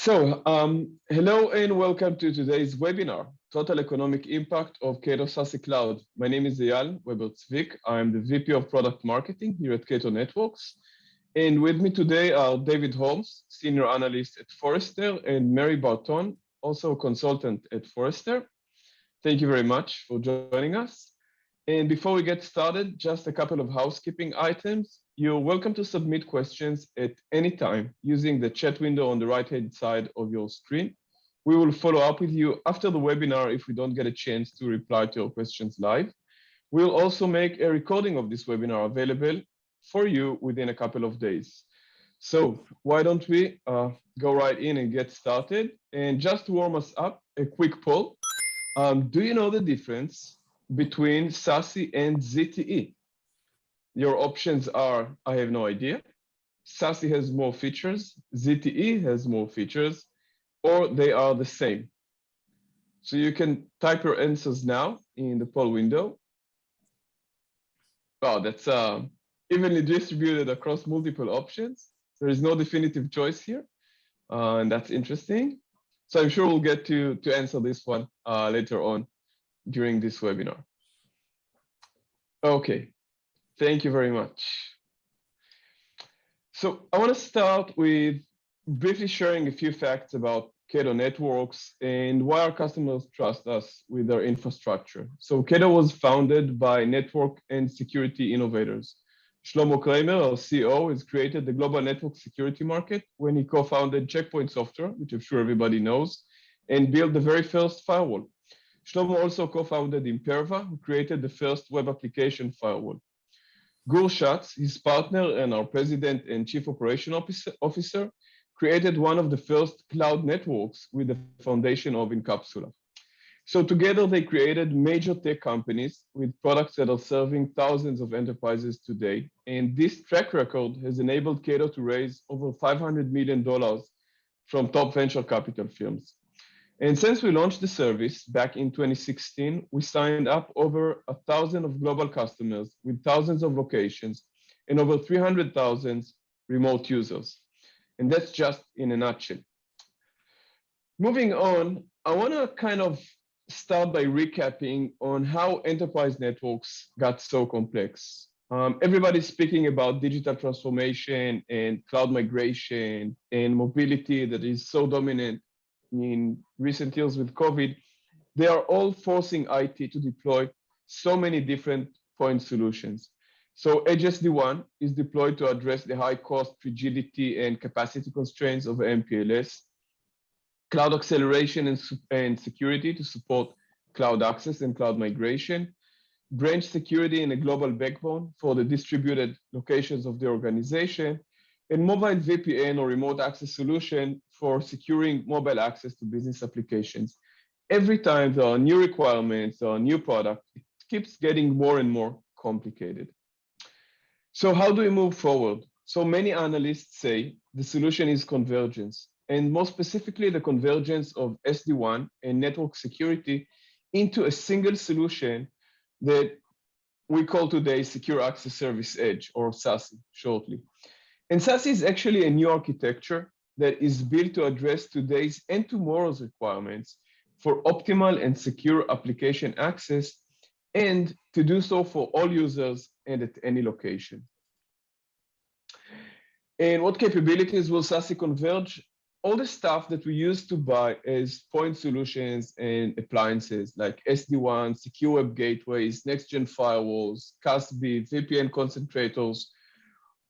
Hello and welcome to today's webinar, Total Economic Impact of Cato SASE Cloud. My name is Eyal Weber-Tzvik. I'm the VP of Product Marketing here at Cato Networks. And with me today are David Holmes, Senior Analyst at Forrester, and Mary Barton, also a consultant at Forrester. Thank you very much for joining us. And before we get started, just a couple of housekeeping items. You're welcome to submit questions at any time using the chat window on the right-hand side of your screen. We will follow up with you after the webinar if we don't get a chance to reply to your questions live. We'll also make a recording of this webinar available for you within a couple of days. So why don't we go right in and get started? And just to warm us up, a quick poll. Do you know the difference between SASE and ZTE? Your options are, I have no idea, SASE has more features, ZTE has more features, or they are the same. So you can type your answers now in the poll window. Wow, that's evenly distributed across multiple options. There is no definitive choice here, and that's interesting. So I'm sure we'll get to answer this one later on during this webinar. Okay. Thank you very much. So I want to start with briefly sharing a few facts about Cato Networks and why our customers trust us with their infrastructure. So Cato was founded by network and security innovators. Shlomo Kramer, our CEO, has created the global network security market when he co-founded Checkpoint Software, which I'm sure everybody knows, and built the very first firewall. Shlomo also co-founded Imperva, who created the first web application firewall. Gur Schatz, his partner and our president and chief operation officer, created one of the first cloud networks with the foundation of Incapsula. So together they created major tech companies with products that are serving thousands of enterprises today. And this track record has enabled Cato to raise over $500 million from top venture capital firms. And since we launched the service back in 2016, we signed up over 1,000 of global customers with thousands of locations and over 300,000 remote users. And that's just in a nutshell. Moving on, I want to kind of start by recapping on how enterprise networks got so complex. Everybody's speaking about digital transformation and cloud migration and mobility that is so dominant in recent years with COVID. They are all forcing IT to deploy so many different point solutions. So Edge SD-WAN is deployed to address the high cost, rigidity, and capacity constraints of MPLS. Cloud acceleration and security to support cloud access and cloud migration. Branch security and a global backbone for the distributed locations of the organization. And mobile VPN or remote access solution for securing mobile access to business applications. Every time there are new requirements or new product, it keeps getting more and more complicated. So how do we move forward? So many analysts say the solution is convergence, and more specifically, the convergence of SD-WAN and network security into a single solution that we call today Secure Access Service Edge, or SASE shortly. And SASE is actually a new architecture that is built to address today's and tomorrow's requirements for optimal and secure application access, and to do so for all users and at any location. And what capabilities will SASE converge? All the stuff that we used to buy as point solutions and appliances like SD-WAN, secure web gateways, next-gen firewalls, CASB, VPN concentrators,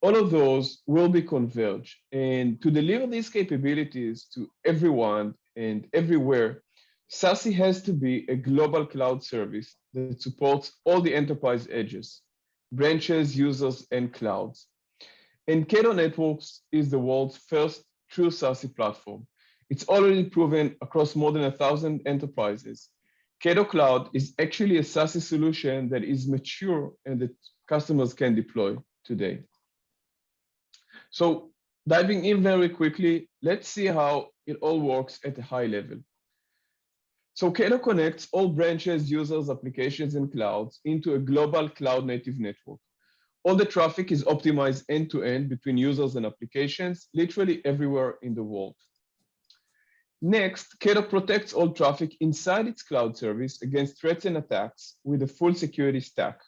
all of those will be converged. And to deliver these capabilities to everyone and everywhere, SASE has to be a global cloud service that supports all the enterprise edges, branches, users, and clouds. And Cato Networks is the world's first true SASE platform. It's already proven across more than 1,000 enterprises. Cato Cloud is actually a SASE solution that is mature and that customers can deploy today. So diving in very quickly, let's see how it all works at a high level. So Cato connects all branches, users, applications, and clouds into a global cloud-native network. All the traffic is optimized end-to-end between users and applications, literally everywhere in the world. Next, Cato protects all traffic inside its cloud service against threats and attacks with a full security stack.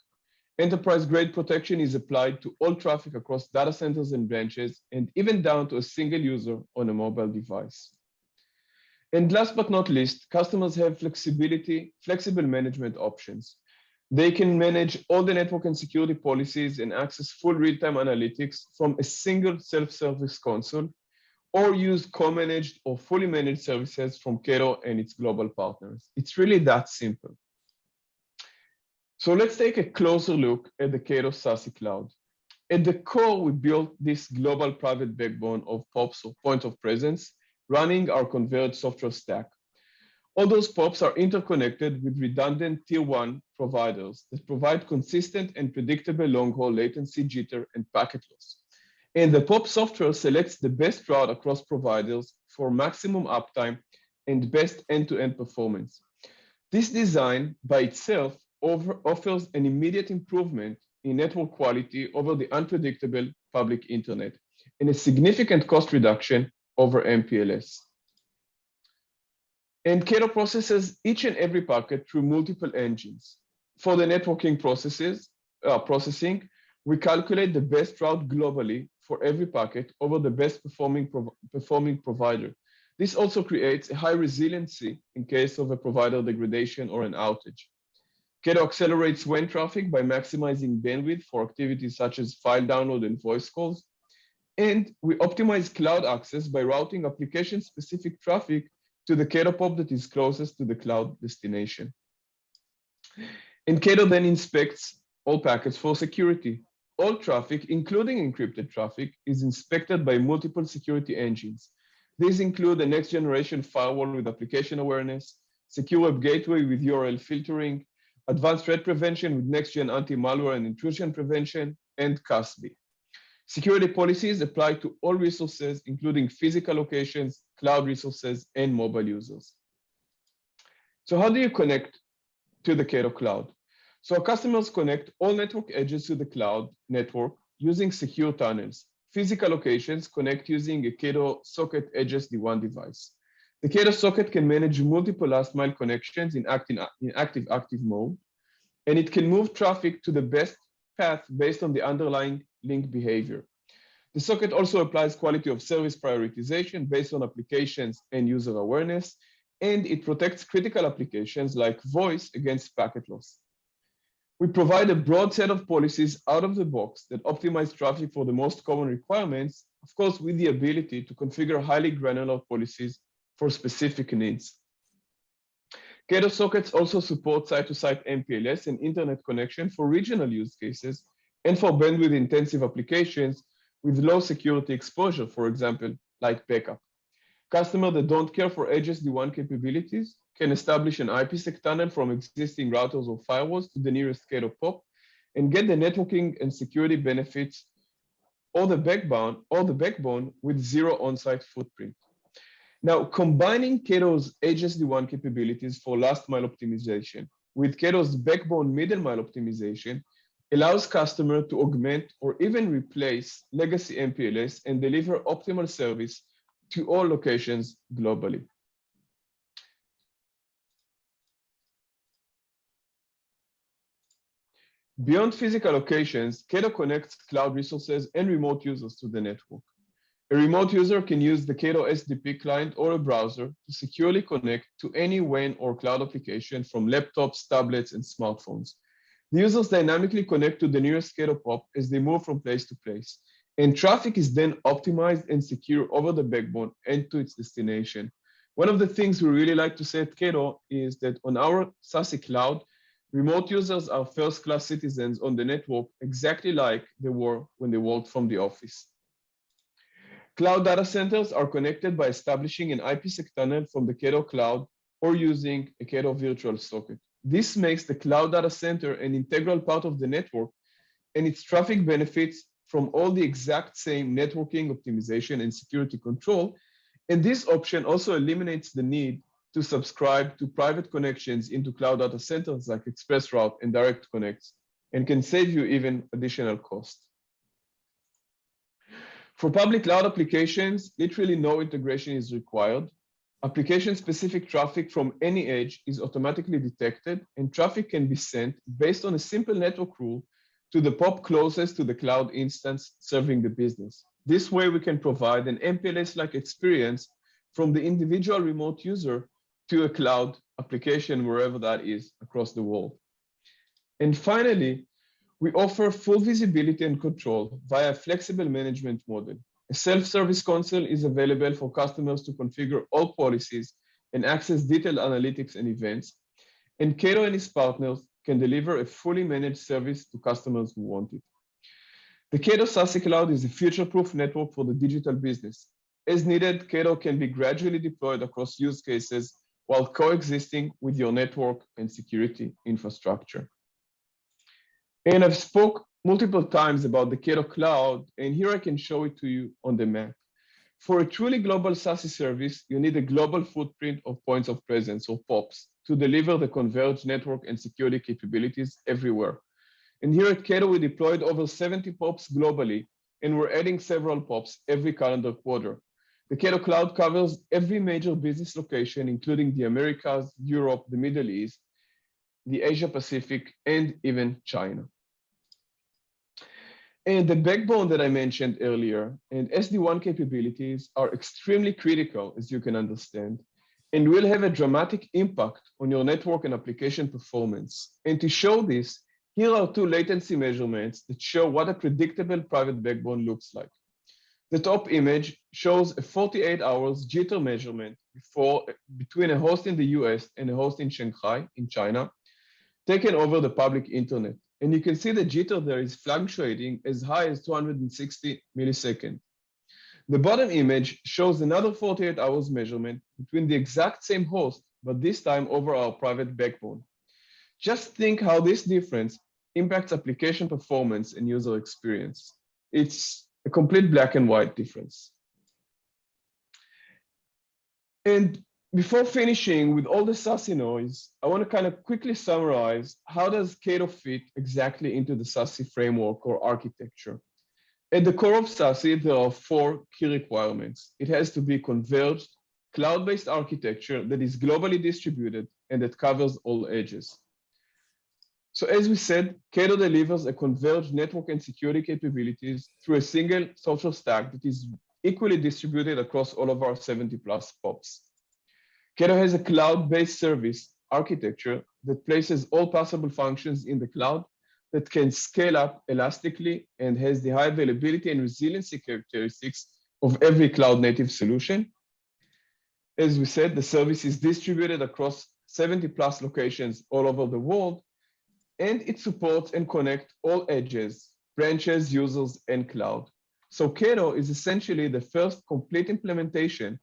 Enterprise-grade protection is applied to all traffic across data centers and branches, and even down to a single user on a mobile device. And last but not least, customers have flexible management options. They can manage all the network and security policies and access full real-time analytics from a single self-service console, or use co-managed or fully managed services from Cato and its global partners. It's really that simple. So let's take a closer look at the Cato SASE cloud. At the core, we built this global private backbone of POPs, or point of presence, running our converged software stack. All those POPs are interconnected with redundant tier 1 providers that provide consistent and predictable long-haul latency, jitter, and packet loss. And the POP software selects the best route across providers for maximum uptime and best end-to-end performance. This design by itself offers an immediate improvement in network quality over the unpredictable public internet and a significant cost reduction over MPLS. And Cato processes each and every packet through multiple engines. For the networking processing, we calculate the best route globally for every packet over the best performing provider. This also creates a high resiliency in case of a provider degradation or an outage. Cato accelerates WAN traffic by maximizing bandwidth for activities such as file download and voice calls. And we optimize cloud access by routing application-specific traffic to the Cato POP that is closest to the cloud destination. And Cato then inspects all packets for security. All traffic, including encrypted traffic, is inspected by multiple security engines. These include the next generation firewall with application awareness, secure web gateway with URL filtering, advanced threat prevention with next-gen anti-malware and intrusion prevention, and CASB. Security policies apply to all resources, including physical locations, cloud resources, and mobile users. So how do you connect to the Cato cloud? So our customers connect all network edges to the cloud network using secure tunnels. Physical locations connect using a Cato socket edge SD-WAN device. The Cato socket can manage multiple last mile connections in active mode, and it can move traffic to the best path based on the underlying link behavior. The socket also applies quality of service prioritization based on applications and user awareness, and it protects critical applications like voice against packet loss. We provide a broad set of policies out of the box that optimize traffic for the most common requirements, of course, with the ability to configure highly granular policies for specific needs. Cato sockets also support site-to-site MPLS and internet connection for regional use cases and for bandwidth-intensive applications with low security exposure, for example, like backup. Customers that don't care for edge SD-WAN capabilities can establish an IPsec tunnel from existing routers or firewalls to the nearest Cato POP and get the networking and security benefits or the backbone with zero on-site footprint. Now, combining Cato's edge SD-WAN capabilities for last mile optimization with Cato's backbone middle mile optimization allows customers to augment or even replace legacy MPLS and deliver optimal service to all locations globally. Beyond physical locations, Cato connects cloud resources and remote users to the network. A remote user can use the Cato SDP client or a browser to securely connect to any WAN or cloud application from laptops, tablets, and smartphones. The users dynamically connect to the nearest Cato POP as they move from place to place, and traffic is then optimized and secure over the backbone and to its destination. One of the things we really like to say at Cato is that on our SASE cloud, remote users are first-class citizens on the network, exactly like they were when they worked from the office. Cloud data centers are connected by establishing an IPsec tunnel from the Cato cloud or using a Cato virtual socket. This makes the cloud data center an integral part of the network, and its traffic benefits from all the exact same networking, optimization, and security control. And this option also eliminates the need to subscribe to private connections into cloud data centers like ExpressRoute and Direct Connects, and can save you even additional cost. For public cloud applications, literally no integration is required. Application-specific traffic from any edge is automatically detected, and traffic can be sent based on a simple network rule to the POP closest to the cloud instance serving the business. This way, we can provide an MPLS-like experience from the individual remote user to a cloud application, wherever that is across the world. And finally, we offer full visibility and control via a flexible management model. A self-service console is available for customers to configure all policies and access detailed analytics and events. And Cato and his partners can deliver a fully managed service to customers who want it. The Cato SASE Cloud is a future-proof network for the digital business. As needed, Cato can be gradually deployed across use cases while coexisting with your network and security infrastructure. And I've spoke multiple times about the Cato Cloud, and here I can show it to you on the map. For a truly global SASE service, you need a global footprint of points of presence, or POPs, to deliver the converged network and security capabilities everywhere. And here at Cato, we deployed over 70 POPs globally, and we're adding several POPs every calendar quarter. The Cato Cloud covers every major business location, including the Americas, Europe, the Middle East, the Asia Pacific, and even China. And the backbone that I mentioned earlier and SD-WAN capabilities are extremely critical, as you can understand, and will have a dramatic impact on your network and application performance. And to show this, here are two latency measurements that show what a predictable private backbone looks like. The top image shows a 48 hours jitter measurement between a host in the US and a host in Shanghai, in China, taken over the public internet. And you can see the jitter there is fluctuating as high as 260 milliseconds. The bottom image shows another 48 hours measurement between the exact same host, but this time over our private backbone. Just think how this difference impacts application performance and user experience. It's a complete black and white difference. And before finishing with all the SASE noise, I want to kind of quickly summarize how does Cato fit exactly into the SASE framework or architecture. At the core of SASE, there are four key requirements. It has to be converged, cloud-based architecture that is globally distributed and that covers all edges. So as we said, Cato delivers a converged network and security capabilities through a single social stack that is equally distributed across all of our 70+ POPs. Cato has a cloud-based service architecture that places all possible functions in the cloud that can scale up elastically and has the high availability and resiliency characteristics of every cloud-native solution. As we said, the service is distributed across 70+ locations all over the world, and it supports and connects all edges, branches, users, and cloud. So Cato is essentially the first complete implementation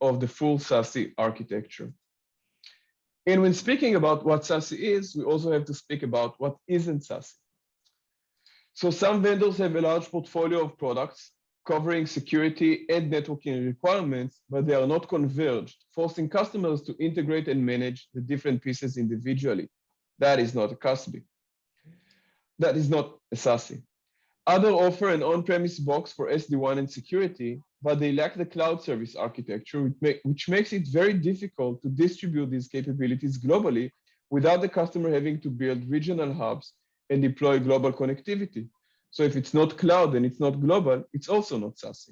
of the full SASE architecture. And when speaking about what SASE is, we also have to speak about what isn't SASE. So some vendors have a large portfolio of products covering security and networking requirements, but they are not converged, forcing customers to integrate and manage the different pieces individually. That is not a CASB. That is not a SASE. Others offer an on-premise box for SD-WAN and security, but they lack the cloud service architecture, which makes it very difficult to distribute these capabilities globally without the customer having to build regional hubs and deploy global connectivity. So if it's not cloud and it's not global, it's also not SASE.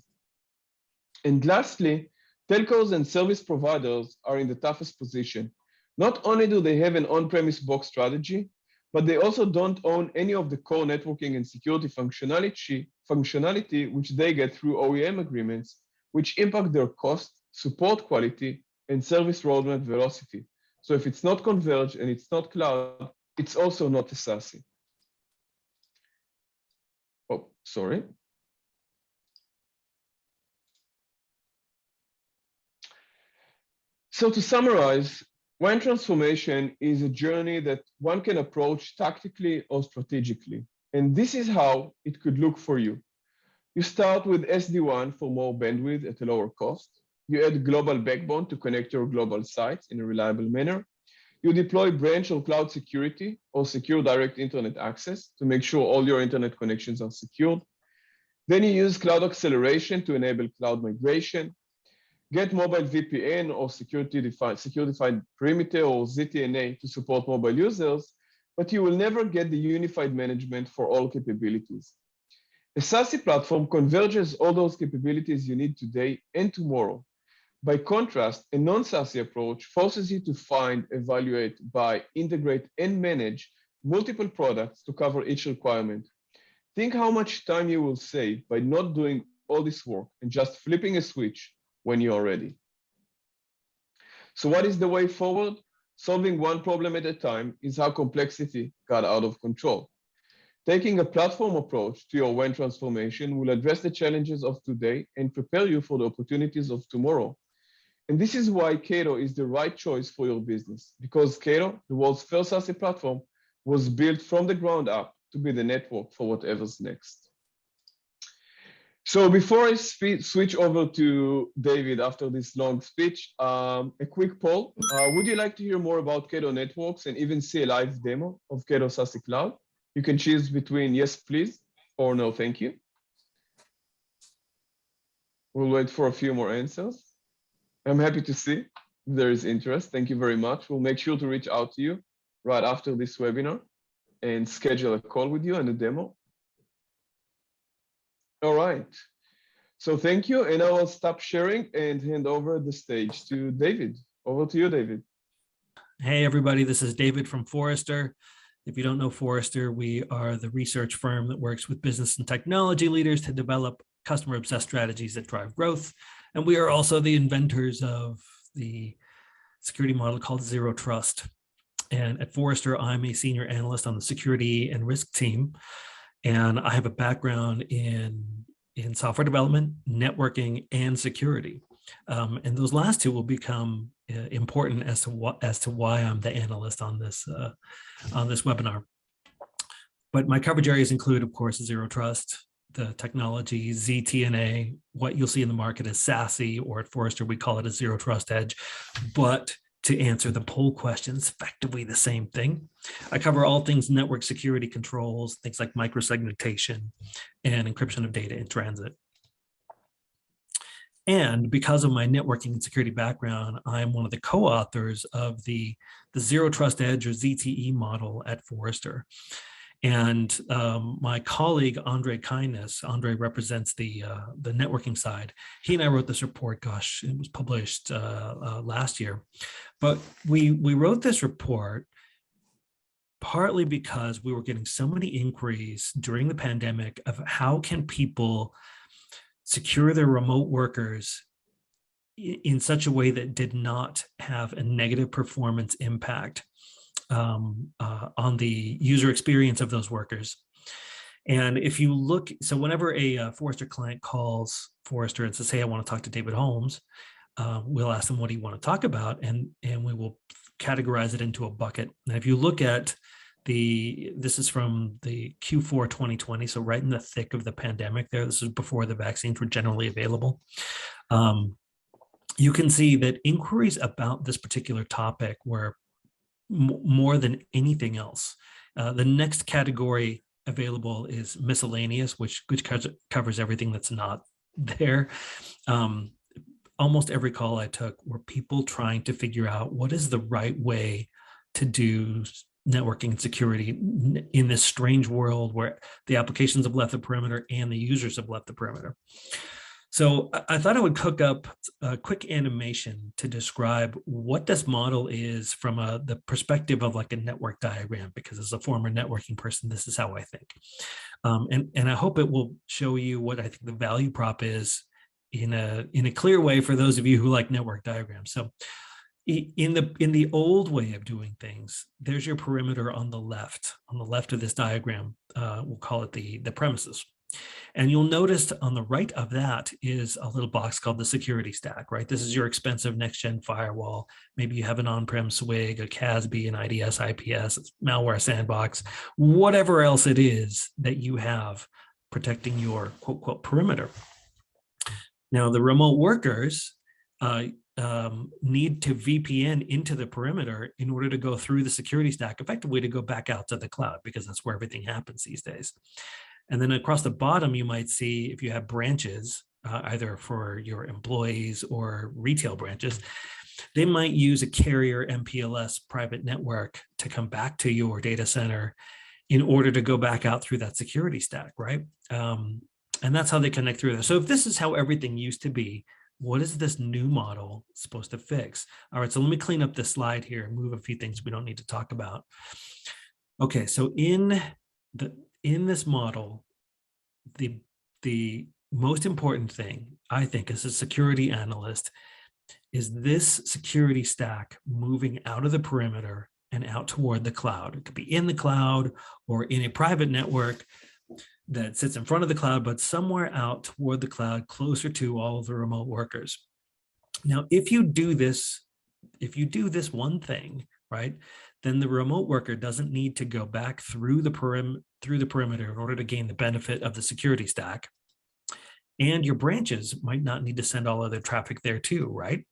And lastly, telcos and service providers are in the toughest position. Not only do they have an on-premise box strategy, but they also don't own any of the core networking and security functionality which they get through OEM agreements, which impact their cost, support quality, and service roadmap velocity. So if it's not converged and it's not cloud, it's also not a SASE. Oh, sorry. So to summarize, WAN transformation is a journey that one can approach tactically or strategically. And this is how it could look for you. You start with SD-WAN for more bandwidth at a lower cost. You add global backbone to connect your global sites in a reliable manner. You deploy branch or cloud security or secure direct internet access to make sure all your internet connections are secured. Then you use cloud acceleration to enable cloud migration. get mobile VPN or security-defined perimeter or ZTNA to support mobile users, but you will never get the unified management for all capabilities. A SASE platform converges all those capabilities you need today and tomorrow. By contrast, a non-SASE approach forces you to find, evaluate, buy, integrate, and manage multiple products to cover each requirement. Think how much time you will save by not doing all this work and just flipping a switch when you are ready. So what is the way forward? Solving one problem at a time is how complexity got out of control. Taking a platform approach to your WAN transformation will address the challenges of today and prepare you for the opportunities of tomorrow. And this is why Cato is the right choice for your business, because Cato, the world's first SASE platform, was built from the ground up to be the network for whatever's next. So before I switch over to David after this long speech, a quick poll. Would you like to hear more about Cato Networks and even see a live demo of Cato SASE Cloud? You can choose between yes, please, or no, thank you. We'll wait for a few more answers. I'm happy to see if there is interest. Thank you very much. We'll make sure to reach out to you right after this webinar and schedule a call with you and a demo. All right. So thank you. And I will stop sharing and hand over the stage to David. Over to you, David. Hey, everybody. This is David from Forrester. If you don't know Forrester, we are the research firm that works with business and technology leaders to develop customer-obsessed strategies that drive growth. And we are also the inventors of the security model called Zero Trust. And at Forrester, I'm a senior analyst on the security and risk team. And I have a background in software development, networking, and security. And those last two will become important as to why I'm the analyst on this webinar. But my coverage areas include, of course, Zero Trust, the technology, ZTNA, what you'll see in the market as SASE, or at Forrester, we call it a Zero Trust Edge. But to answer the poll questions, effectively the same thing. I cover all things network security controls, things like microsegmentation and encryption of data in transit. And because of my networking and security background, I'm one of the co-authors of the Zero Trust Edge, or ZTE model at Forrester. And my colleague, Andre represents the networking side. He and I wrote this report, gosh, it was published last year. But we wrote this report partly because we were getting so many inquiries during the pandemic of how can people secure their remote workers in such a way that did not have a negative performance impact on the user experience of those workers. And if you look, so whenever a Forrester client calls Forrester and says, hey, I want to talk to David Holmes, we'll ask them, what do you want to talk about? And we will categorize it into a bucket. And if you look at this is from the Q4 2020, so right in the thick of the pandemic there, this is before the vaccines were generally available. You can see that inquiries about this particular topic were more than anything else. The next category available is miscellaneous, which covers everything that's not there. Almost every call I took were people trying to figure out what is the right way to do networking and security in this strange world where the applications have left the perimeter and the users have left the perimeter. So I thought I would cook up a quick animation to describe what this model is from the perspective of like a network diagram, because as a former networking person, this is how I think. And I hope it will show you what I think the value prop is in a clear way for those of you who like network diagrams. So in the old way of doing things, there's your perimeter on the left of this diagram. We'll call it the premises. And you'll notice on the right of that is a little box called the security stack, right? This is your expensive next-gen firewall. Maybe you have an on-prem SWG, a CASB, an IDS, IPS, malware sandbox, whatever else it is that you have protecting your quote, quote, perimeter. Now, the remote workers need to VPN into the perimeter in order to go through the security stack, effectively to go back out to the cloud, because that's where everything happens these days. And then across the bottom, you might see, if you have branches, either for your employees or retail branches, they might use a carrier MPLS private network to come back to your data center in order to go back out through that security stack, right? And that's how they connect through that. So if this is how everything used to be, what is this new model supposed to fix? All right, so let me clean up this slide here and move a few things we don't need to talk about. Okay, so in this model, the most important thing, I think, as a security analyst, is this security stack moving out of the perimeter and out toward the cloud. It could be in the cloud or in a private network that sits in front of the cloud, but somewhere out toward the cloud, closer to all of the remote workers. Now, if you do this one thing, right, then the remote worker doesn't need to go back through the perimeter in order to gain the benefit of the security stack. And your branches might not need to send all of their traffic there too, right?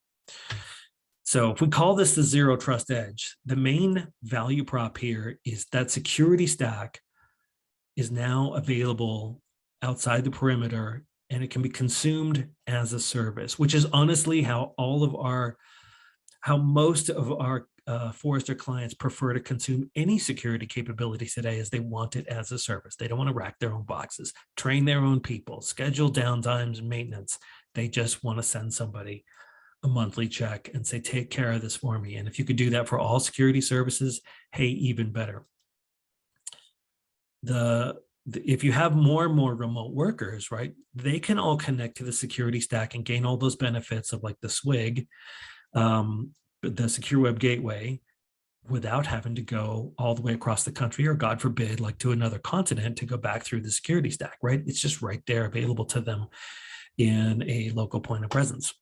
So if we call this the zero trust edge, the main value prop here is that security stack is now available outside the perimeter, and it can be consumed as a service, which is honestly how most of our Forrester clients prefer to consume any security capabilities today, is they want it as a service. They don't want to rack their own boxes, train their own people, schedule downtimes and maintenance. They just want to send somebody a monthly check and say, take care of this for me. And if you could do that for all security services, hey, even better. If you have more and more remote workers, right, they can all connect to the security stack and gain all those benefits of like the SWIG, the secure web gateway, without having to go all the way across the country, or God forbid, like to another continent to go back through the security stack, right? It's just right there available to them in a local point of presence.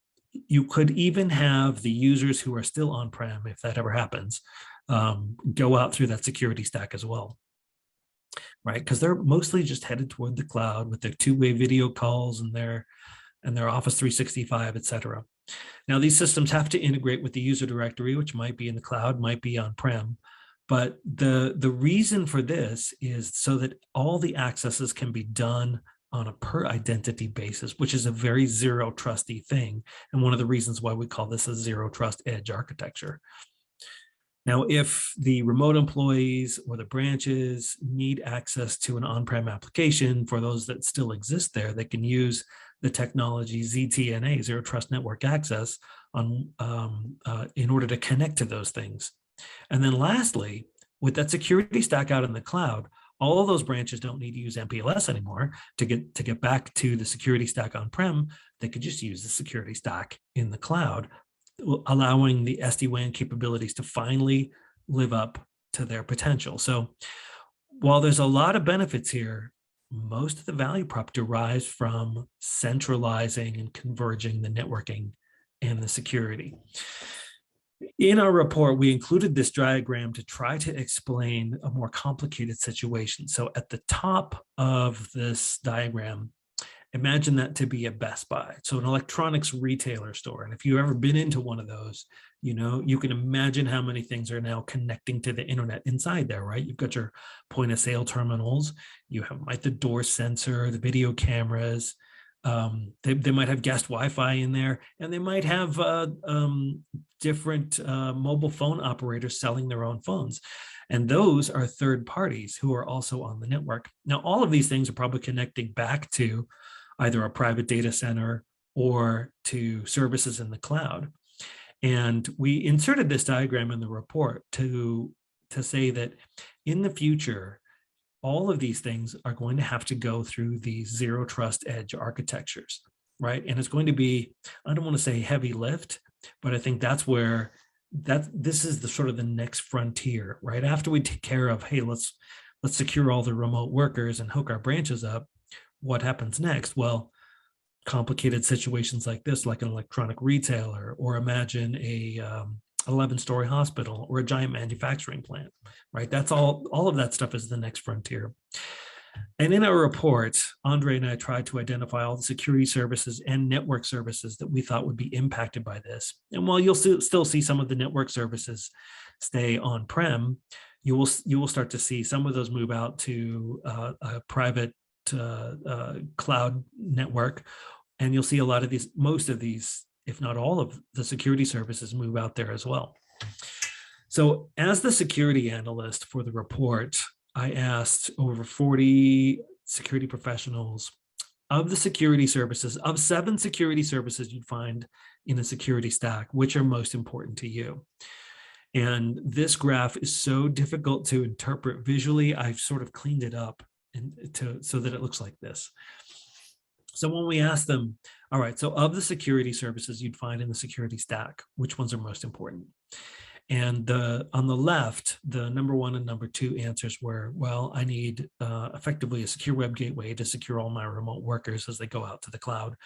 You could even have the users who are still on-prem, if that ever happens, go out through that security stack as well, right? Because they're mostly just headed toward the cloud with their two-way video calls and their Office 365, et cetera. Now, these systems have to integrate with the user directory, which might be in the cloud, might be on-prem. But the reason for this is so that all the accesses can be done on a per identity basis, which is a very zero trusty thing. And one of the reasons why we call this a zero trust edge architecture. Now, if the remote employees or the branches need access to an on-prem application, for those that still exist there, they can use the technology ZTNA, Zero Trust Network Access, in order to connect to those things. And then lastly, with that security stack out in the cloud, all of those branches don't need to use MPLS anymore to get back to the security stack on-prem. They could just use the security stack in the cloud, allowing the SD-WAN capabilities to finally live up to their potential. So while there's a lot of benefits here, most of the value prop derives from centralizing and converging the networking and the security. In our report, we included this diagram to try to explain a more complicated situation. So at the top of this diagram, imagine that to be a Best Buy, so an electronics retailer store. And if you've ever been into one of those, you can imagine how many things are now connecting to the internet inside there, right? You've got your point of sale terminals, you have like the door sensor, the video cameras, they might have guest Wi-Fi in there, and they might have different mobile phone operators selling their own phones. And those are third parties who are also on the network. Now, all of these things are probably connecting back to either a private data center or to services in the cloud. And we inserted this diagram in the report to say that in the future, all of these things are going to have to go through these zero trust edge architectures, right? And it's going to be, I don't want to say heavy lift, but I think that's where this is the sort of the next frontier, right? After we take care of, hey, let's secure all the remote workers and hook our branches up, what happens next? Well, complicated situations like this, like an electronic retailer, or imagine a 11-story hospital or a giant manufacturing plant, right? That's all of that stuff is the next frontier. And in our report, Andre and I tried to identify all the security services and network services that we thought would be impacted by this. And while you'll still see some of the network services stay on-prem, you will start to see some of those move out to a private cloud network, And you'll see a lot of these, most of these, if not all of the security services move out there as well. So as the security analyst for the report, I asked over 40 security professionals of the security services, of 7 security services you'd find in a security stack, which are most important to you. And this graph is so difficult to interpret visually, I've sort of cleaned it up so that it looks like this. So when we ask them, all right, so of the security services you'd find in the security stack, which ones are most important? And on the left, the number 1 and number 2 answers were, well, I need effectively a secure web gateway to secure all my remote workers as they go out to the cloud.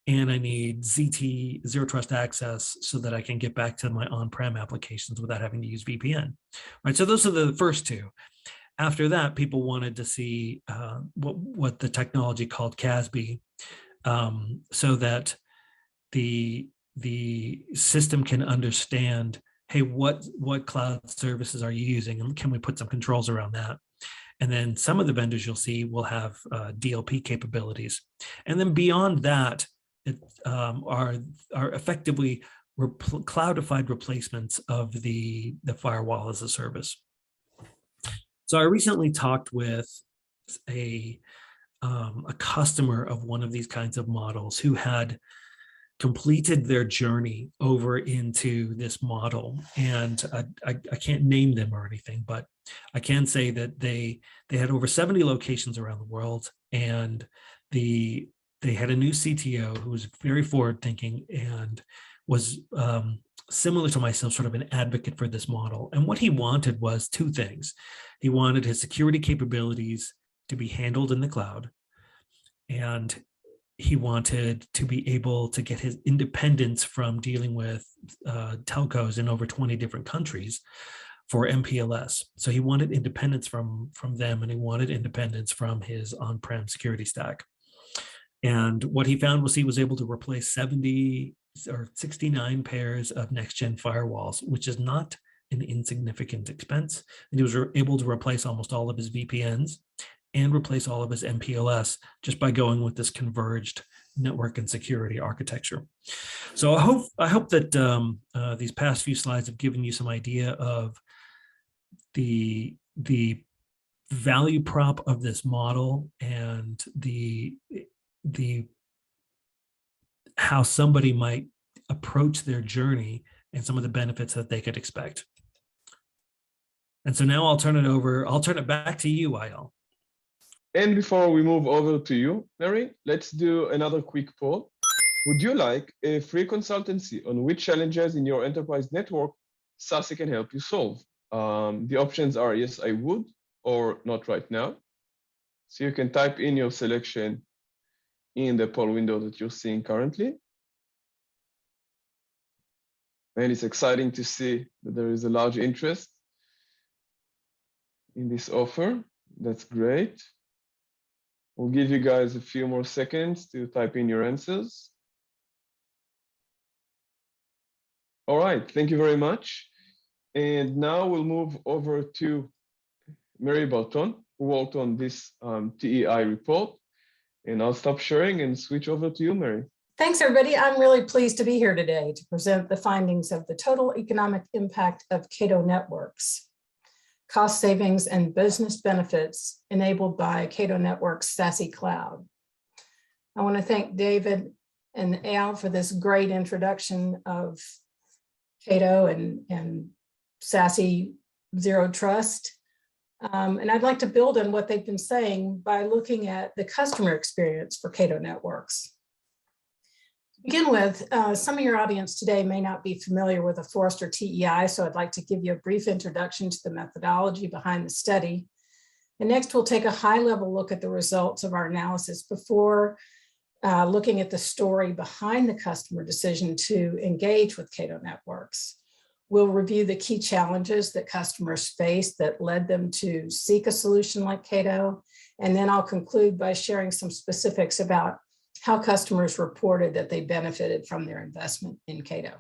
And I need ZT, zero trust access, so that I can get back to my on-prem applications without having to use VPN. Right, so those are the first 2. After that, people wanted to see what the technology called CASB, so that the system can understand, hey, what cloud services are you using, and can we put some controls around that? And then some of the vendors you'll see will have DLP capabilities, and then beyond that, are effectively cloudified replacements of the firewall as a service. So I recently talked with a customer of one of these kinds of models who had completed their journey over into this model. And I can't name them or anything, but I can say that they had over 70 locations around the world, and they had a new CTO who was very forward thinking and was similar to myself, sort of an advocate for this model. And what he wanted was 2 things. He wanted his security capabilities to be handled in the cloud, and he wanted to be able to get his independence from dealing with telcos in over 20 different countries for MPLS. So he wanted independence from them, and he wanted independence from his on-prem security stack. And what he found was he was able to replace 70 or 69 pairs of next-gen firewalls, which is not an insignificant expense. And he was able to replace almost all of his VPNs and replace all of his MPLS just by going with this converged network and security architecture. So I hope that these past few slides have given you some idea of the value prop of this model and the how somebody might approach their journey and some of the benefits that they could expect. And so now I'll turn it back to you, Ayal. And before we move over to you, Mary, let's do another quick poll. Would you like a free consultancy on which challenges in your enterprise network SASE can help you solve? The options are yes, I would, or not right now. So you can type in your selection in the poll window that you're seeing currently. And it's exciting to see that there is a large interest in this offer. That's great. We'll give you guys a few more seconds to type in your answers. All right, thank you very much. And now we'll move over to Mary Barton, who worked on this TEI report. And I'll stop sharing and switch over to you, Mary. Thanks, everybody. I'm really pleased to be here today to present the findings of the total economic impact of Cato Networks, cost savings and business benefits enabled by Cato Networks SASE Cloud. I want to thank David and Al for this great introduction of Cato and SASE Zero Trust. And I'd like to build on what they've been saying by looking at the customer experience for Cato Networks. To begin with, some of your audience today may not be familiar with the Forrester TEI, so I'd like to give you a brief introduction to the methodology behind the study. And next, we'll take a high-level look at the results of our analysis before looking at the story behind the customer decision to engage with Cato Networks. We'll review the key challenges that customers face that led them to seek a solution like Cato. And then I'll conclude by sharing some specifics about how customers reported that they benefited from their investment in Cato.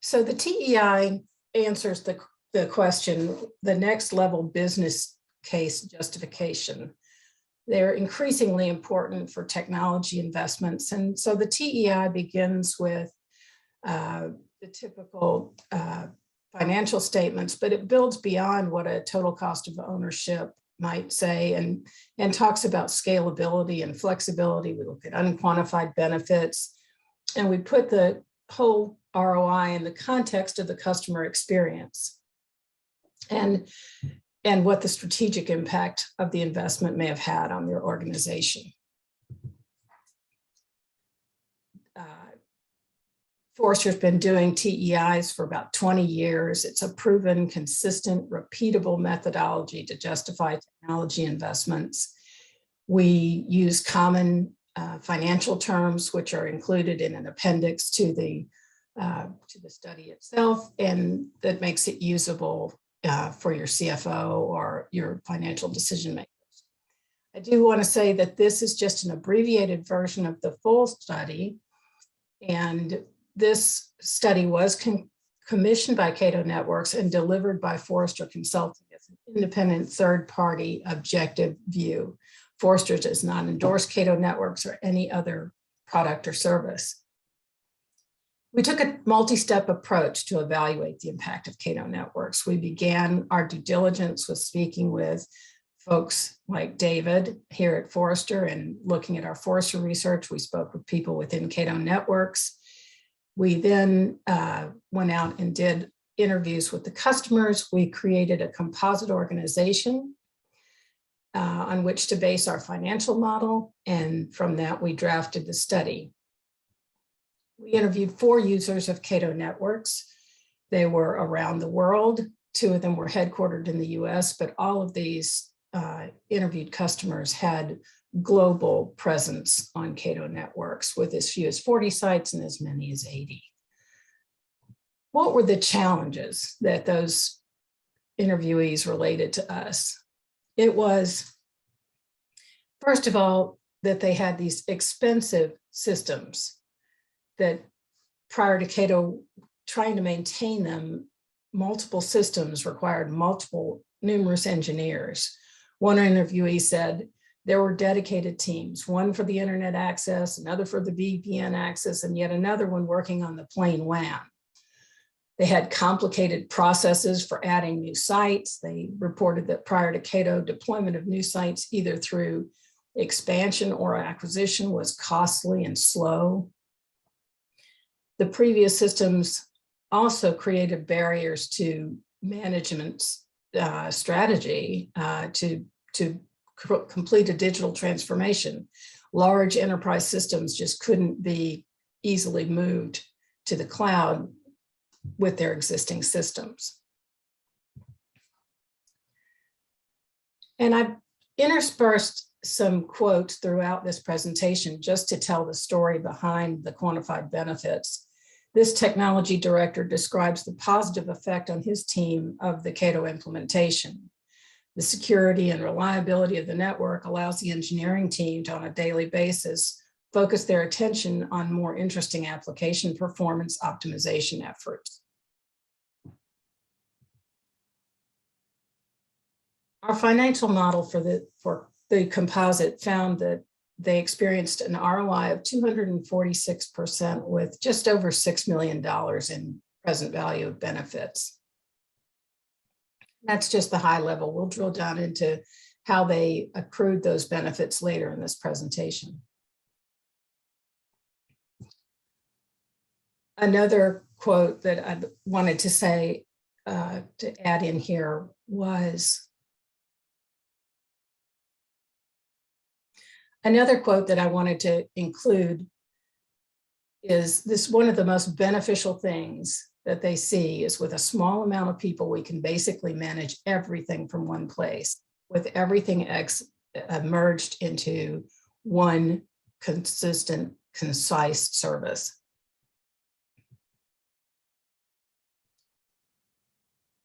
So the TEI answers the question, the next level business case justification. They're increasingly important for technology investments. And so the TEI begins with the typical financial statements, but it builds beyond what a total cost of ownership might say, and talks about scalability and flexibility. We look at unquantified benefits, and we put the whole ROI in the context of the customer experience and what the strategic impact of the investment may have had on their organization. Forrester's been doing TEIs for about 20 years. It's a proven, consistent, repeatable methodology to justify technology investments. We use common financial terms, which are included in an appendix to the study itself, and that makes it usable for your CFO or your financial decision makers. I do want to say that this is just an abbreviated version of the full study, and this study was commissioned by Cato Networks and delivered by Forrester Consulting as an independent third-party objective view. Forrester does not endorse Cato Networks or any other product or service. We took a multi-step approach to evaluate the impact of Cato Networks. We began our due diligence with speaking with folks like David here at Forrester and looking at our Forrester research. We spoke with people within Cato Networks. We then went out and did interviews with the customers. We created a composite organization on which to base our financial model, and from that we drafted the study. We interviewed 4 users of Cato Networks. They were around the world. 2 of them were headquartered in the US, but all of these interviewed customers had global presence on Cato Networks, with as few as 40 sites and as many as 80. What were the challenges that those interviewees related to us? It was, first of all, that they had these expensive systems that prior to Cato trying to maintain them, multiple systems required numerous engineers. One interviewee said there were dedicated teams, one for the internet access, another for the VPN access, and yet another one working on the plain WAN. They had complicated processes for adding new sites. They reported that prior to Cato, deployment of new sites, either through expansion or acquisition, was costly and slow. The previous systems also created barriers to management's strategy to complete a digital transformation. Large enterprise systems just couldn't be easily moved to the cloud with their existing systems. And I've interspersed some quotes throughout this presentation just to tell the story behind the quantified benefits. This technology director describes the positive effect on his team of the Cato implementation. The security and reliability of the network allows the engineering team to, on a daily basis, focus their attention on more interesting application performance optimization efforts. Our financial model for the composite found that they experienced an ROI of 246% with just over $6 million in present value of benefits. That's just the high level. We'll drill down into how they accrued those benefits later in this presentation. Another quote that I wanted to say, to add in here was, another quote that I wanted to include is this: one of the most beneficial things that they see is with a small amount of people, we can basically manage everything from one place, with everything merged into one consistent, concise service.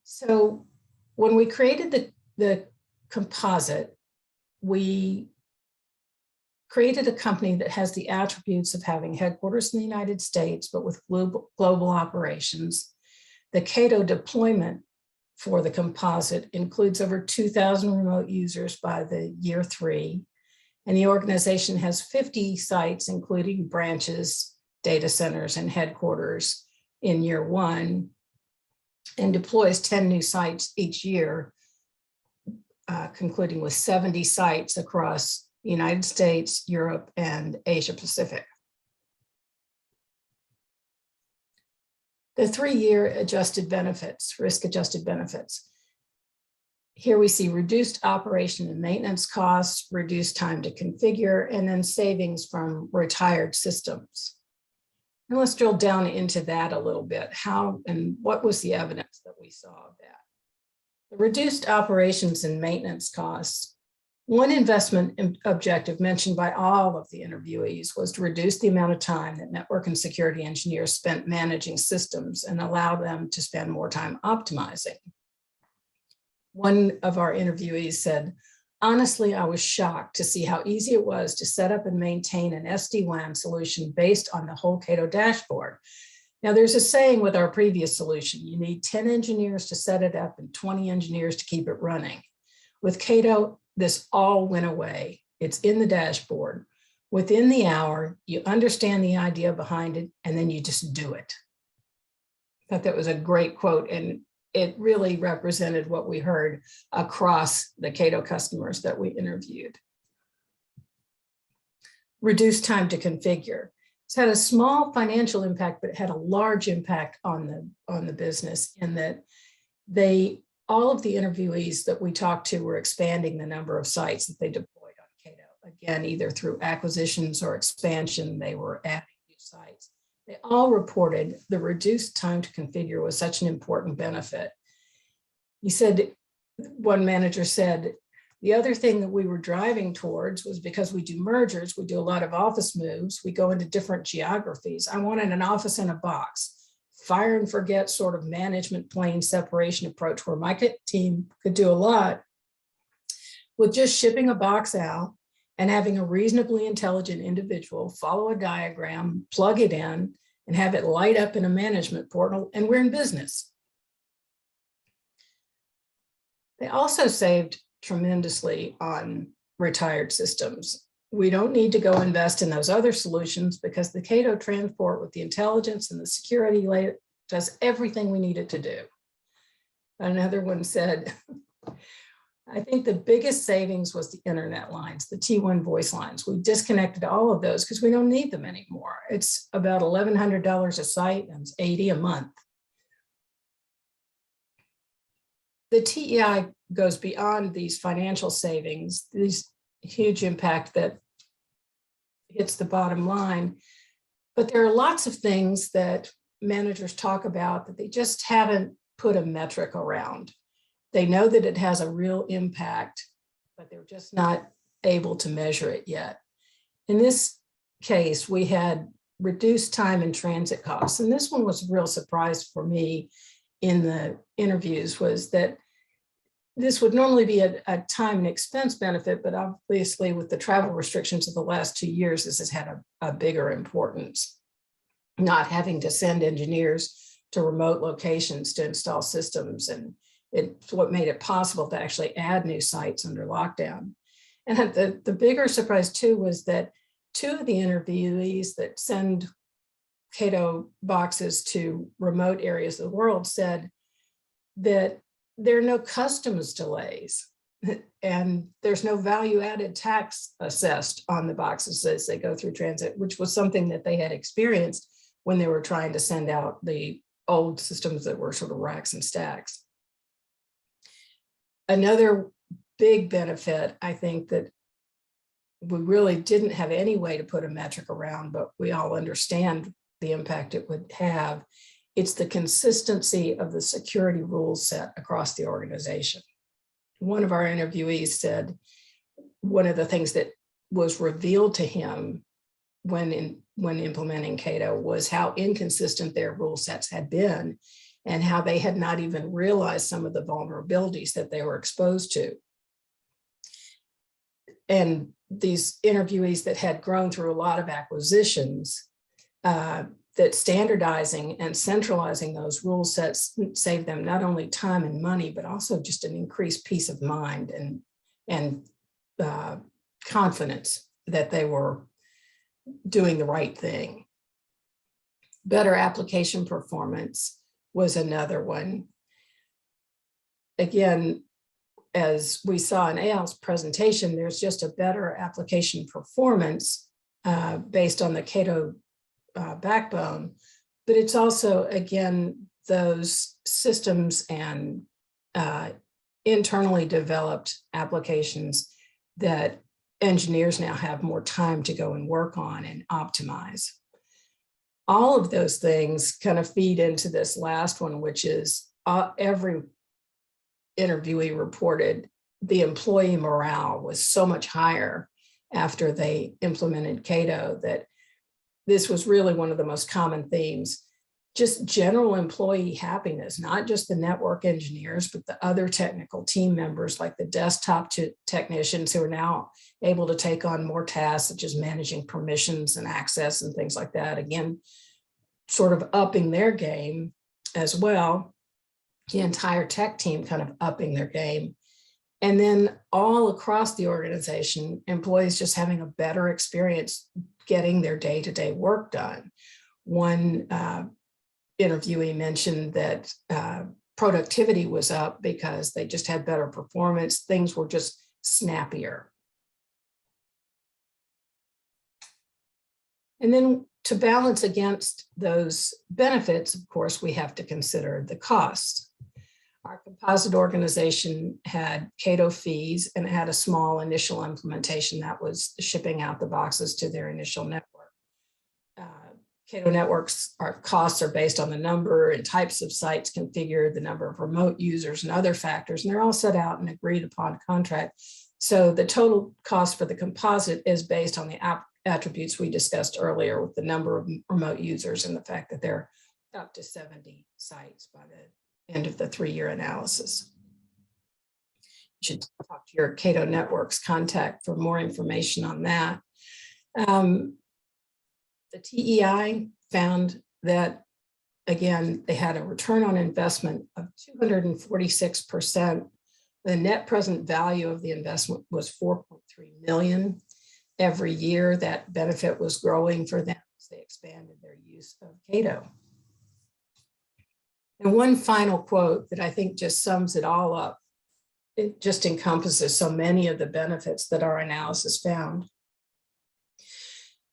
So when we created the composite, we created a company that has the attributes of having headquarters in the United States, but with global operations. The Cato deployment for the composite includes over 2,000 remote users by the year 3. And the organization has 50 sites, including branches, data centers, and headquarters in year one, and deploys 10 new sites each year, concluding with 70 sites across the United States, Europe, and Asia Pacific. The 3-year adjusted benefits, risk-adjusted benefits. Here we see reduced operation and maintenance costs, reduced time to configure, and then savings from retired systems. And let's drill down into that a little bit. How and what was the evidence that we saw of that? The reduced operations and maintenance costs. One investment objective mentioned by all of the interviewees was to reduce the amount of time that network and security engineers spent managing systems and allow them to spend more time optimizing. One of our interviewees said, honestly, I was shocked to see how easy it was to set up and maintain an SD-WAN solution based on the whole Cato dashboard. Now, there's a saying with our previous solution, you need 10 engineers to set it up and 20 engineers to keep it running. With Cato, this all went away. It's in the dashboard. Within the hour, you understand the idea behind it, and then you just do it. I thought that was a great quote, and it really represented what we heard across the Cato customers that we interviewed. Reduced time to configure. It's had a small financial impact, but it had a large impact on the business in that all of the interviewees that we talked to were expanding the number of sites that they deployed on Cato. Again, either through acquisitions or expansion, they were adding new sites. They all reported the reduced time to configure was such an important benefit. He said, one manager said, the other thing that we were driving towards was because we do mergers, we do a lot of office moves, we go into different geographies. I wanted an office in a box. Fire and forget sort of management plane separation approach where my team could do a lot with just shipping a box out and having a reasonably intelligent individual follow a diagram, plug it in, and have it light up in a management portal, and we're in business. They also saved tremendously on retired systems. We don't need to go invest in those other solutions because the Cato transport with the intelligence and the security layer does everything we need it to do. Another one said, I think the biggest savings was the internet lines, the T1 voice lines. We disconnected all of those because we don't need them anymore. It's about $1,100 a site and it's $80 a month. The TEI goes beyond these financial savings, these huge impact that hits the bottom line. But there are lots of things that managers talk about that they just haven't put a metric around. They know that it has a real impact, but they're just not able to measure it yet. In this case, we had reduced time and transit costs. And this one was a real surprise for me in the interviews, was that this would normally be a time and expense benefit, but obviously with the travel restrictions of the last 2 years, this has had a bigger importance. Not having to send engineers to remote locations to install systems, and it's what made it possible to actually add new sites under lockdown. And the bigger surprise too was that 2 of the interviewees that send Cato boxes to remote areas of the world said that there are no customs delays and there's no value added tax assessed on the boxes as they go through transit, which was something that they had experienced when they were trying to send out the old systems that were sort of racks and stacks. Another big benefit, I think, that we really didn't have any way to put a metric around, but we all understand the impact it would have. It's the consistency of the security rules set across the organization. One of our interviewees said one of the things that was revealed to him when implementing Cato was how inconsistent their rule sets had been and how they had not even realized some of the vulnerabilities that they were exposed to. And these interviewees that had grown through a lot of acquisitions, that standardizing and centralizing those rule sets saved them not only time and money, but also just an increased peace of mind and confidence that they were doing the right thing. Better application performance was another one. Again, as we saw in Eyal's presentation, there's just a better application performance based on the Cato backbone, but it's also, again, those systems and internally developed applications that engineers now have more time to go and work on and optimize. All of those things kind of feed into this last one, which is every interviewee reported the employee morale was so much higher after they implemented Cato that this was really one of the most common themes. Just general employee happiness, not just the network engineers, but the other technical team members like the desktop technicians who are now able to take on more tasks, such as managing permissions and access and things like that. Again, sort of upping their game as well. The entire tech team kind of upping their game. And then all across the organization, employees just having a better experience getting their day-to-day work done. One interviewee mentioned that productivity was up because they just had better performance. Things were just snappier. And then to balance against those benefits, of course, we have to consider the costs. Our composite organization had Cato fees and had a small initial implementation that was shipping out the boxes to their initial network. Cato Networks, our costs are based on the number and types of sites configured, the number of remote users and other factors, and they're all set out in agreed upon contract. So the total cost for the composite is based on the attributes we discussed earlier with the number of remote users and the fact that they're up to 70 sites by the end of the 3-year analysis. You should talk to your Cato Networks contact for more information on that. The TEI found that, again, they had a return on investment of 246%. The net present value of the investment was 4.3 million. Every year, that benefit was growing for them as they expanded their use of Cato. And one final quote that I think just sums it all up. It just encompasses so many of the benefits that our analysis found.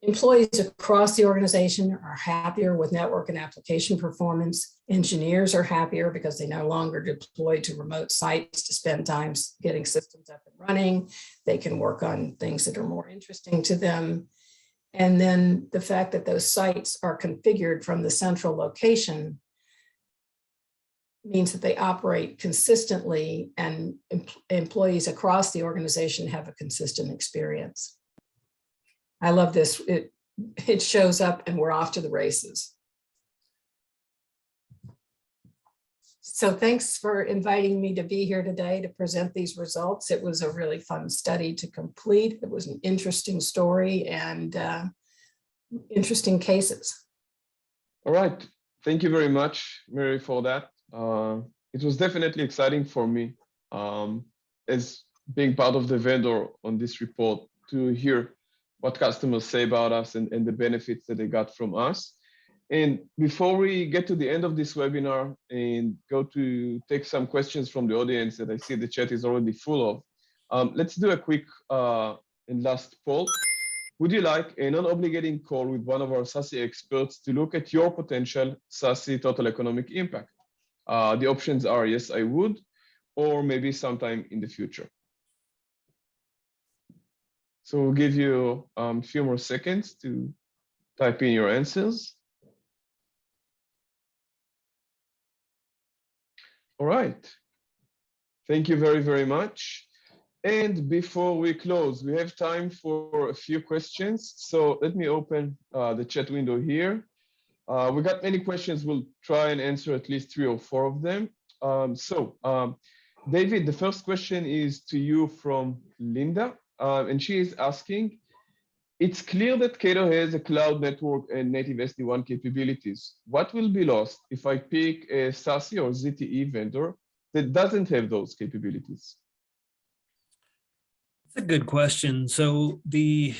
Employees across the organization are happier with network and application performance. Engineers are happier because they no longer deploy to remote sites to spend time getting systems up and running. They can work on things that are more interesting to them. And then the fact that those sites are configured from the central location means that they operate consistently and employees across the organization have a consistent experience. I love this. It shows up and we're off to the races. So thanks for inviting me to be here today to present these results. It was a really fun study to complete. It was an interesting story and interesting cases. All right. Thank you very much, Mary, for that. It was definitely exciting for me as being part of the vendor on this report to hear what customers say about us and the benefits that they got from us. And before we get to the end of this webinar and go to take some questions from the audience that I see the chat is already full of, let's do a quick and last poll. Would you like a non-obligating call with one of our SASE experts to look at your potential SASE total economic impact? The options are yes, I would, or maybe sometime in the future. So we'll give you a few more seconds to type in your answers. All right. Thank you very, very much. And before we close, we have time for a few questions. So let me open the chat window here. We got many questions. We'll try and answer at least 3 or 4 of them. David, the first question is to you from Linda. And she is asking, it's clear that Cato has a cloud network and native SD-WAN capabilities. What will be lost if I pick a SASE or ZTE vendor that doesn't have those capabilities? That's a good question. So the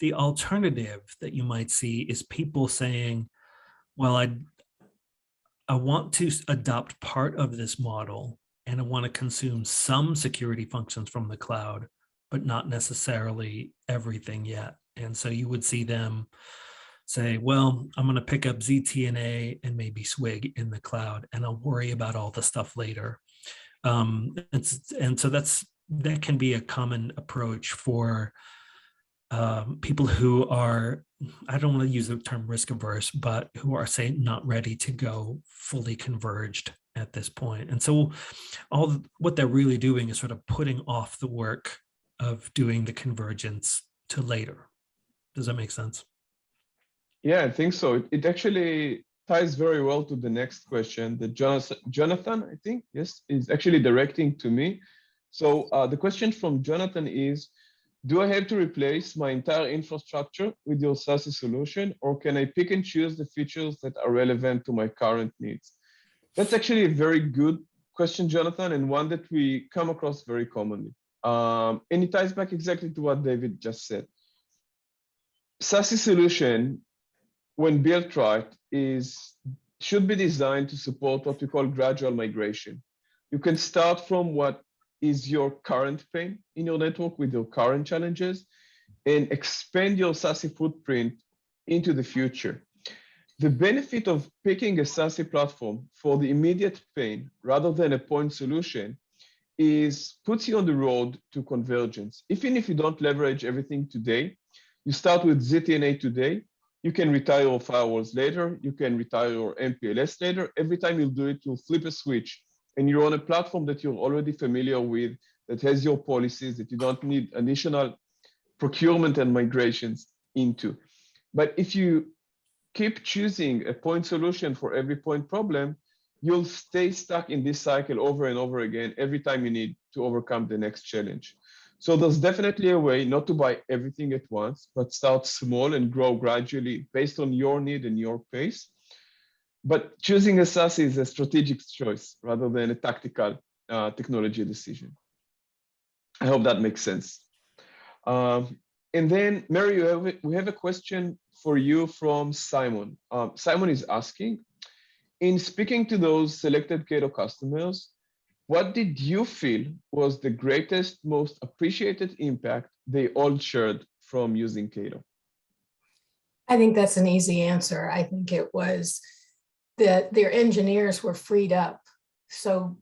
alternative that you might see is people saying, well, I want to adopt part of this model and I want to consume some security functions from the cloud, but not necessarily everything yet. And so you would see them say, well, I'm going to pick up ZTNA and maybe Swig in the cloud, and I'll worry about all the stuff later. And so that can be a common approach for people who are, I don't want to use the term risk averse, but who are, say, not ready to go fully converged at this point. And so what they're really doing is sort of putting off the work of doing the convergence to later. Does that make sense? Yeah, I think so. It actually ties very well to the next question that Jonathan, I think, yes, is actually directing to me. So the question from Jonathan is, do I have to replace my entire infrastructure with your SASE solution, or can I pick and choose the features that are relevant to my current needs? That's actually a very good question, Jonathan, and one that we come across very commonly. And it ties back exactly to what David just said. SASE solution, when built right, should be designed to support what we call gradual migration. You can start from what is your current pain in your network with your current challenges and expand your SASE footprint into the future. The benefit of picking a SASE platform for the immediate pain rather than a point solution puts you on the road to convergence. Even if you don't leverage everything today, you start with ZTNA today, you can retire your firewalls later, you can retire your MPLS later. Every time you do it, you'll flip a switch and you're on a platform that you're already familiar with, that has your policies, that you don't need additional procurement and migrations into. But if you keep choosing a point solution for every point problem, you'll stay stuck in this cycle over and over again every time you need to overcome the next challenge. So there's definitely a way not to buy everything at once, but start small and grow gradually based on your need and your pace. But choosing a SASE is a strategic choice rather than a tactical technology decision. I hope that makes sense. And then, Mary, we have a question for you from Simon. Simon is asking, in speaking to those selected Cato customers, what did you feel was the greatest, most appreciated impact they all shared from using Cato? I think that's an easy answer. I think it was that their engineers were freed up so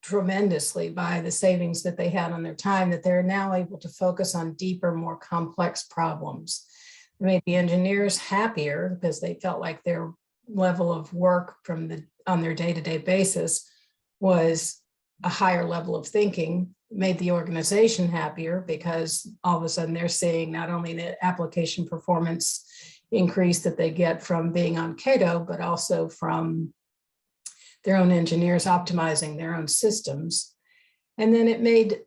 tremendously by the savings that they had on their time that they're now able to focus on deeper, more complex problems. It made the engineers happier because they felt like their level of work on their day-to-day basis was a higher level of thinking. Made the organization happier because all of a sudden they're seeing not only the application performance increase that they get from being on Cato, but also from their own engineers optimizing their own systems. And then it made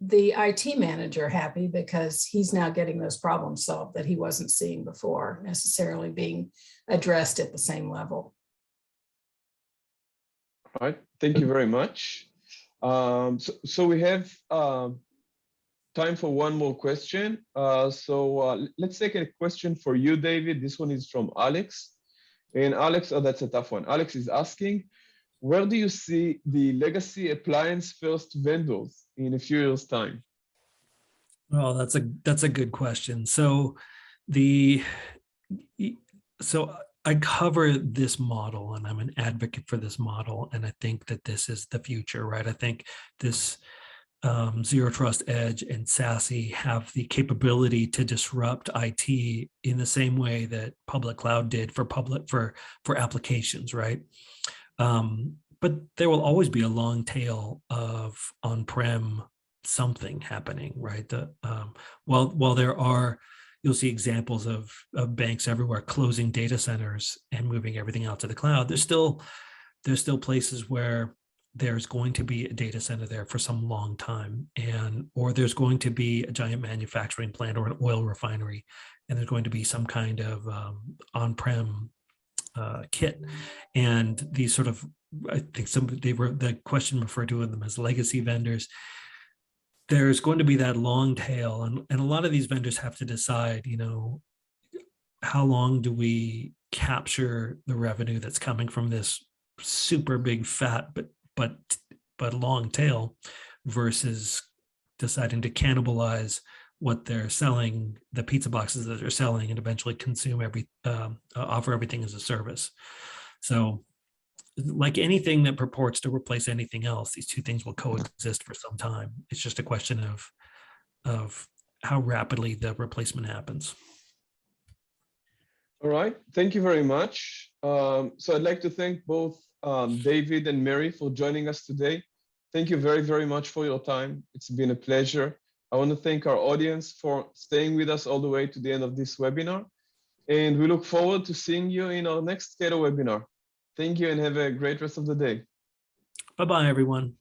the IT manager happy because he's now getting those problems solved that he wasn't seeing before necessarily being addressed at the same level. All right, thank you very much. So we have time for one more question. Let's take a question for you, David. This one is from Alex. And Alex, oh, that's a tough one. Alex is asking, where do you see the legacy appliance first vendors in a few years' time? Well, that's a good question. So I cover this model and I'm an advocate for this model. And I think that this is the future, right? I think this Zero Trust Edge and SASE have the capability to disrupt IT in the same way that public cloud did for applications, right? But there will always be a long tail of on-prem something happening, right? While there are, you'll see examples of banks everywhere closing data centers and moving everything out to the cloud. There's still places where there's going to be a data center there for some long time, or there's going to be a giant manufacturing plant or an oil refinery, and there's going to be some kind of on-prem kit. And these sort of I think the question referred to them as legacy vendors. There's going to be that long tail, and a lot of these vendors have to decide, how long do we capture the revenue that's coming from this super big fat but long tail versus deciding to cannibalize what they're selling, the pizza boxes that they're selling, and eventually consume offer everything as a service. So like anything that purports to replace anything else, these two things will coexist for some time. It's just a question of how rapidly the replacement happens. All right, thank you very much. So I'd like to thank both David and Mary for joining us today. Thank you very, very much for your time. It's been a pleasure. I want to thank our audience for staying with us all the way to the end of this webinar. And we look forward to seeing you in our next Cato webinar. Thank you and have a great rest of the day. Bye-bye, everyone.